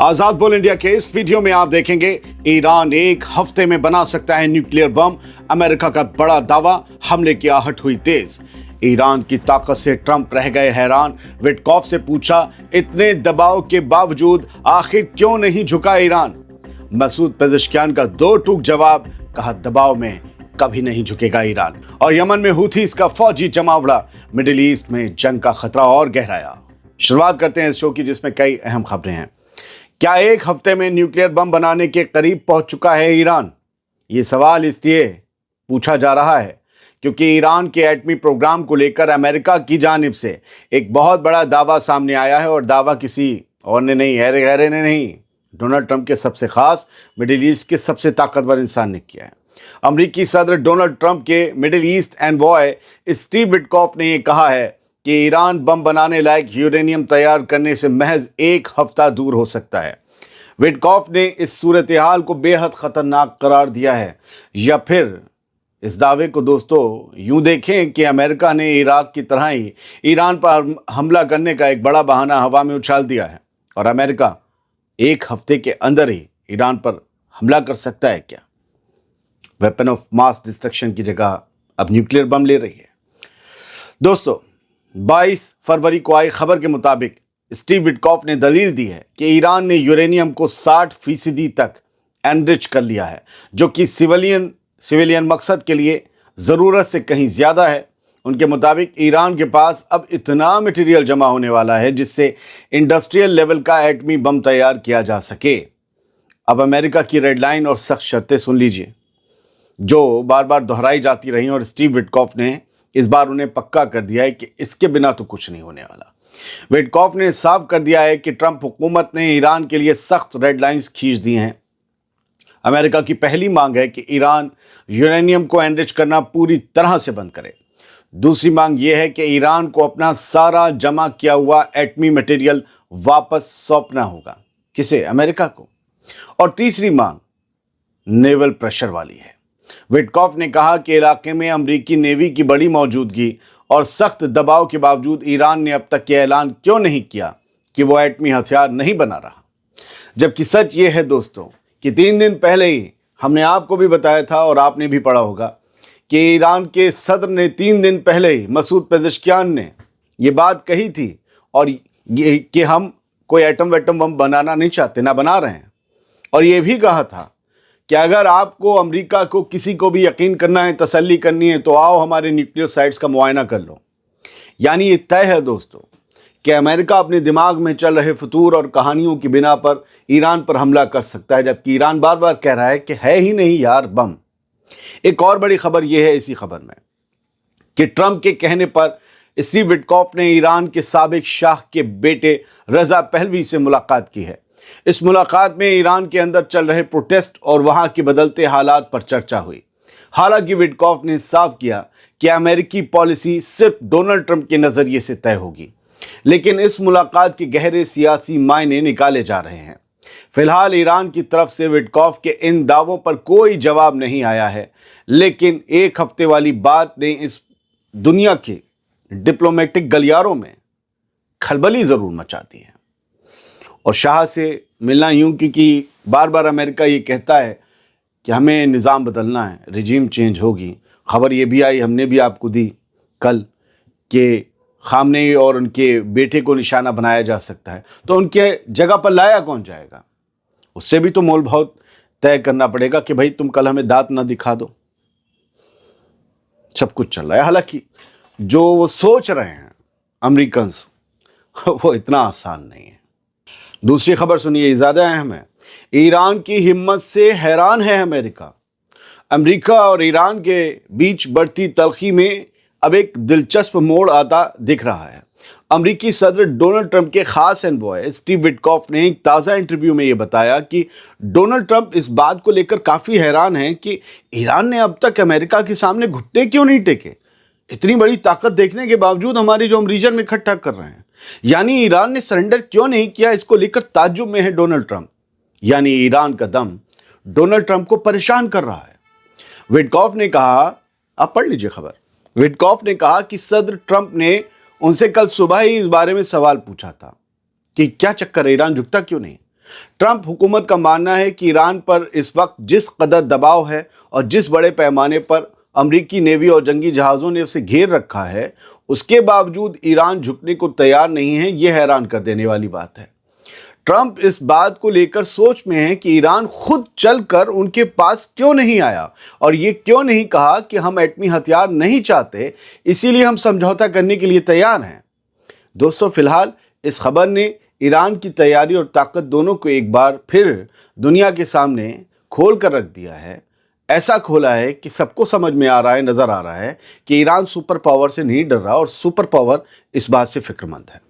आजाद बोल इंडिया के इस वीडियो में आप देखेंगे ईरान एक हफ्ते में बना सकता है न्यूक्लियर बम। अमेरिका का बड़ा दावा, हमले की आहट हुई तेज। ईरान की ताकत से ट्रंप रह गए हैरान। विटकॉफ से पूछा, इतने दबाव के बावजूद आखिर क्यों नहीं झुका ईरान? मसूद पेज़ेश्कियान का दो टूक जवाब, कहा दबाव में कभी नहीं झुकेगा ईरान। और यमन में हुथीस का फौजी जमावड़ा, मिडिल ईस्ट में जंग का खतरा और गहराया। शुरुआत करते हैं इस शो की, जिसमें कई अहम खबरें हैं। क्या एक हफ्ते में न्यूक्लियर बम बनाने के करीब पहुंच चुका है ईरान? ये सवाल इसलिए पूछा जा रहा है क्योंकि ईरान के एटमी प्रोग्राम को लेकर अमेरिका की जानिब से एक बहुत बड़ा दावा सामने आया है। और दावा किसी और ने नहीं, गहरे ने नहीं, डोनाल्ड ट्रंप के सबसे खास, मिडिल ईस्ट के सबसे ताकतवर इंसान ने किया है। अमरीकी सदर डोनाल्ड ट्रंप के middle east envoy Steve Witkoff ने यह कहा है कि ईरान बम बनाने लायक यूरेनियम तैयार करने से महज एक हफ्ता दूर हो सकता है। विटकॉफ ने इस सूरत हाल को बेहद खतरनाक करार दिया है। या फिर इस दावे को दोस्तों यूं देखें कि अमेरिका ने इराक की तरह ही ईरान पर हमला करने का एक बड़ा बहाना हवा में उछाल दिया है और अमेरिका एक हफ्ते के अंदर ही ईरान पर हमला कर सकता है क्या? वेपन ऑफ मास डिस्ट्रक्शन की जगह अब न्यूक्लियर बम ले रही है। दोस्तों, 22 फरवरी को आई खबर के मुताबिक स्टीव विटकॉफ ने दलील दी है कि ईरान ने यूरेनियम को 60% तक एनरिच कर लिया है, जो कि सिविलियन मकसद के लिए ज़रूरत से कहीं ज़्यादा है। उनके मुताबिक ईरान के पास अब इतना मटेरियल जमा होने वाला है जिससे इंडस्ट्रियल लेवल का एटमी बम तैयार किया जा सके। अब अमेरिका की रेड लाइन और सख्त शर्तें सुन लीजिए, जो बार बार दोहराई जाती रही, और स्टीव विटकॉफ ने इस बार उन्हें पक्का कर दिया है कि इसके बिना तो कुछ नहीं होने वाला। विटकॉफ ने साफ कर दिया है कि ट्रंप हुकूमत ने ईरान के लिए सख्त रेड लाइंस खींच दी हैं। अमेरिका की पहली मांग है कि ईरान यूरेनियम को एनरिच करना पूरी तरह से बंद करे। दूसरी मांग यह है कि ईरान को अपना सारा जमा किया हुआ एटमी मटेरियल वापस सौंपना होगा। किसे? अमेरिका को। और तीसरी मांग नेवल प्रेशर वाली है। विटकॉफ ने कहा कि इलाके में अमरीकी नेवी की बड़ी मौजूदगी और सख्त दबाव के बावजूद ईरान ने अब तक यह ऐलान क्यों नहीं किया कि वो एटमी हथियार नहीं बना रहा। जबकि सच ये है दोस्तों कि 3 दिन पहले ही हमने आपको भी बताया था और आपने भी पढ़ा होगा कि ईरान के सदर ने 3 दिन पहले ही, मसूद पेज़ेश्कियान ने ये बात कही थी और ये कि हम कोई एटम बम बनाना नहीं चाहते, ना बना रहे हैं। और ये भी कहा था कि अगर आपको अमेरिका को किसी को भी यकीन करना है, तसल्ली करनी है, तो आओ हमारे न्यूक्लियर साइट्स का मुआयना कर लो। यानी ये तय है दोस्तों कि अमेरिका अपने दिमाग में चल रहे फतूर और कहानियों की बिना पर ईरान पर हमला कर सकता है, जबकि ईरान बार बार कह रहा है कि है ही नहीं यार बम। एक और बड़ी खबर यह है इसी खबर में कि ट्रंप के कहने पर स्टीव विटकॉफ ने ईरान के साबिक शाह के बेटे रजा पहलवी से मुलाकात की है। इस मुलाकात में ईरान के अंदर चल रहे प्रोटेस्ट और वहां के बदलते हालात पर चर्चा हुई। हालांकि विटकॉफ ने साफ किया कि अमेरिकी पॉलिसी सिर्फ डोनाल्ड ट्रंप के नजरिए से तय होगी, लेकिन इस मुलाकात के गहरे सियासी मायने निकाले जा रहे हैं। फिलहाल ईरान की तरफ से विटकॉफ के इन दावों पर कोई जवाब नहीं आया है, लेकिन एक हफ्ते वाली बात ने इस दुनिया के डिप्लोमेटिक गलियारों में खलबली जरूर मचा दी है। और शाह से मिलना यूं, क्योंकि बार बार अमेरिका ये कहता है कि हमें निज़ाम बदलना है, रिजीम चेंज होगी। खबर ये भी आई, हमने भी आपको दी कल, कि खामनेई और उनके बेटे को निशाना बनाया जा सकता है, तो उनके जगह पर लाया कौन जाएगा? उससे भी तो मोल भाव तय करना पड़ेगा कि भाई तुम कल हमें दांत ना दिखा दो। सब कुछ चल रहा है। हालांकि जो वो सोच रहे हैं अमेरिकन वो इतना आसान नहीं है। दूसरी खबर सुनिए, ज़्यादा अहम है। ईरान की हिम्मत से हैरान है अमेरिका। अमेरिका और ईरान के बीच बढ़ती तल्खी में अब एक दिलचस्प मोड़ आता दिख रहा है। अमेरिकी सदर डोनाल्ड ट्रंप के खास एनवॉय स्टीव विटकॉफ ने एक ताज़ा इंटरव्यू में ये बताया कि डोनाल्ड ट्रंप इस बात को लेकर काफ़ी हैरान हैं कि ईरान ने अब तक अमेरिका के सामने घुटने क्यों नहीं टेके। इतनी बड़ी ताकत देखने के बावजूद हमारी जो हम रीजन में इकट्ठा कर रहे हैं, यानी ईरान ने सरेंडर क्यों नहीं किया, इसको लेकर ताज्जुब में है डोनाल्ड ट्रंप। यानी ईरान का दम डोनाल्ड ट्रंप को परेशान कर रहा है। विटकॉफ ने कहा, आप पढ़ लीजिए खबर, विटकॉफ ने कहा कि सदर ट्रंप ने उनसे कल सुबह ही इस बारे में सवाल पूछा था कि क्या चक्कर है, ईरान झुकता क्यों नहीं। ट्रंप हुकूमत का मानना है कि ईरान पर इस वक्त जिस कदर दबाव है और जिस बड़े पैमाने पर अमरीकी नेवी और जंगी जहाज़ों ने उसे घेर रखा है, उसके बावजूद ईरान झुकने को तैयार नहीं है। यह हैरान कर देने वाली बात है। ट्रंप इस बात को लेकर सोच में है कि ईरान खुद चलकर उनके पास क्यों नहीं आया और ये क्यों नहीं कहा कि हम एटमी हथियार नहीं चाहते, इसीलिए हम समझौता करने के लिए तैयार हैं। दोस्तों, फिलहाल इस खबर ने ईरान की तैयारी और ताकत दोनों को एक बार फिर दुनिया के सामने खोल कर रख दिया है। ऐसा खोला है कि सबको समझ में आ रहा है, नजर आ रहा है कि ईरान सुपर पावर से नहीं डर रहा और सुपर पावर इस बात से फिक्रमंद है।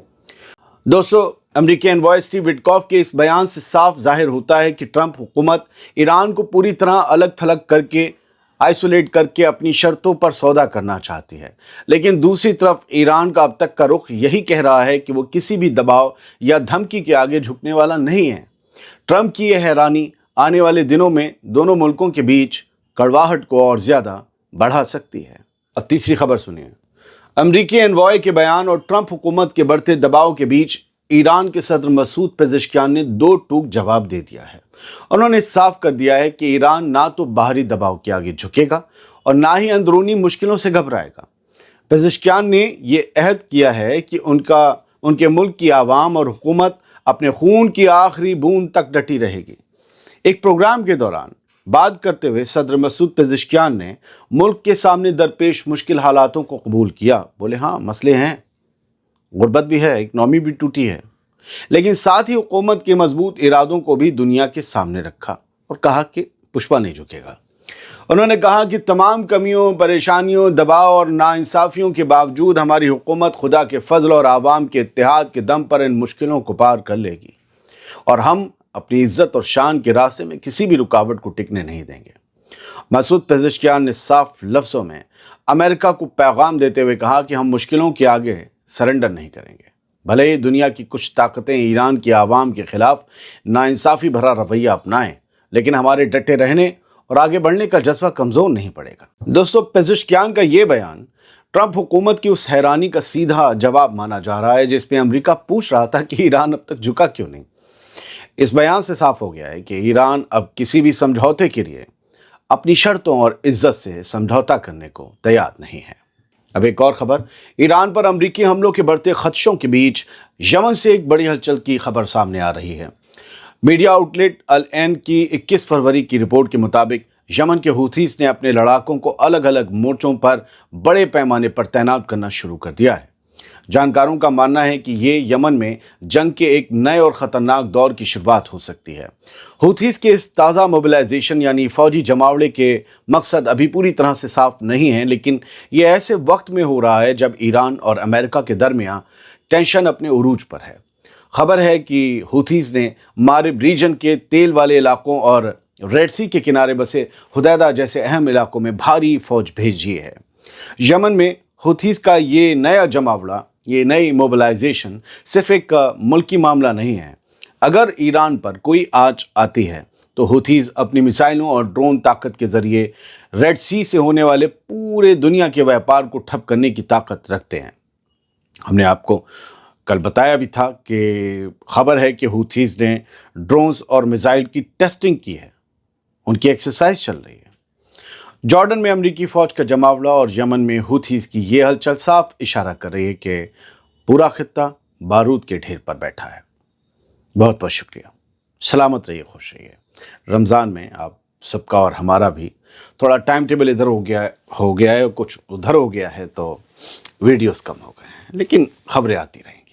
दोस्तों, अमेरिकी एनवॉय स्टीव विटकॉफ के इस बयान से साफ जाहिर होता है कि ट्रंप हुकूमत ईरान को पूरी तरह अलग थलग करके, आइसोलेट करके अपनी शर्तों पर सौदा करना चाहती है। लेकिन दूसरी तरफ ईरान का अब तक का रुख यही कह रहा है कि वो किसी भी दबाव या धमकी के आगे झुकने वाला नहीं है। ट्रंप की यह हैरानी आने वाले दिनों में दोनों मुल्कों के बीच कड़वाहट को और ज्यादा बढ़ा सकती है। अब तीसरी खबर सुनिए। अमेरिकी एनवॉय के बयान और ट्रंप हुकूमत के बढ़ते दबाव के बीच ईरान के सदर मसूद पेज़ेश्कियान ने दो टूक जवाब दे दिया है। उन्होंने साफ कर दिया है कि ईरान ना तो बाहरी दबाव के आगे झुकेगा और ना ही अंदरूनी मुश्किलों से घबराएगा। पेज़ेश्कियान ने ये अहद किया है कि उनके मुल्क की आवाम और हुकूमत अपने खून की आखिरी बूंद तक डटी रहेगी। एक प्रोग्राम के दौरान बात करते हुए सदर मसूद पेज़ेश्कियान ने मुल्क के सामने दरपेश मुश्किल हालातों को कबूल किया। बोले, हाँ, मसले हैं, गुर्बत भी है, इकनॉमी भी टूटी है, लेकिन साथ ही हुकूमत के मजबूत इरादों को भी दुनिया के सामने रखा और कहा कि पुष्पा नहीं झुकेगा। उन्होंने कहा कि तमाम कमियों, परेशानियों, दबाव और नाइंसाफियों के बावजूद हमारी हुकूमत खुदा के फजल और आवाम के इत्तेहाद के दम पर इन मुश्किलों को पार कर लेगी और हम अपनी इज्जत और शान के रास्ते में किसी भी रुकावट को टिकने नहीं देंगे। मसूद पेज़ेश्कियान ने साफ लफ्ज़ों में अमेरिका को पैगाम देते हुए कहा कि हम मुश्किलों के आगे सरेंडर नहीं करेंगे। भले ही दुनिया की कुछ ताकतें ईरान की आवाम के खिलाफ नाइंसाफ़ी भरा रवैया अपनाएं, लेकिन हमारे डटे रहने और आगे बढ़ने का जज्बा कमज़ोर नहीं पड़ेगा। दोस्तों, पेज़ेश्कियान का ये बयान ट्रंप हुकूमत की उस हैरानी का सीधा जवाब माना जा रहा है जिसमें अमेरिका पूछ रहा था कि ईरान अब तक झुका क्यों नहीं। इस बयान से साफ हो गया है कि ईरान अब किसी भी समझौते के लिए अपनी शर्तों और इज्जत से समझौता करने को तैयार नहीं है। अब एक और खबर। ईरान पर अमरीकी हमलों के बढ़ते खदशों के बीच यमन से एक बड़ी हलचल की खबर सामने आ रही है। मीडिया आउटलेट अल एन की 21 फरवरी की रिपोर्ट के मुताबिक यमन के हूथीस ने अपने लड़ाकों को अलग अलग मोर्चों पर बड़े पैमाने पर तैनात करना शुरू कर दिया है। जानकारों का मानना है कि ये यमन में जंग के एक नए और ख़तरनाक दौर की शुरुआत हो सकती है। हूथीस के इस ताज़ा मोबिलाइजेशन यानी फ़ौजी जमावड़े के मकसद अभी पूरी तरह से साफ नहीं हैं, लेकिन ये ऐसे वक्त में हो रहा है जब ईरान और अमेरिका के दरमियान टेंशन अपने उरूज पर है। खबर है कि हूथीस ने मारिब रीजन के तेल वाले इलाकों और रेड सी के किनारे बसे हुदैदा जैसे अहम इलाकों में भारी फौज भेजी है। यमन में हूथीस का ये नया जमावड़ा, ये नई मोबिलाइजेशन सिर्फ एक मुल्की मामला नहीं है। अगर ईरान पर कोई आंच आती है तो हूथीस अपनी मिसाइलों और ड्रोन ताकत के जरिए रेड सी से होने वाले पूरे दुनिया के व्यापार को ठप करने की ताकत रखते हैं। हमने आपको कल बताया भी था कि खबर है कि हूथीस ने ड्रोन्स और मिसाइल की टेस्टिंग की है, उनकी एक्सरसाइज चल रही है। जॉर्डन में अमरीकी फ़ौज का जमावड़ा और यमन में हूथीस की ये हलचल साफ इशारा कर रही है कि पूरा खित्ता बारूद के ढेर पर बैठा है। बहुत बहुत शुक्रिया। सलामत रहिए, खुश रहिए। रमज़ान में आप सबका और हमारा भी थोड़ा टाइम टेबल इधर हो गया है, कुछ उधर हो गया है, तो वीडियोस कम हो गए हैं, लेकिन खबरें आती रहेंगी।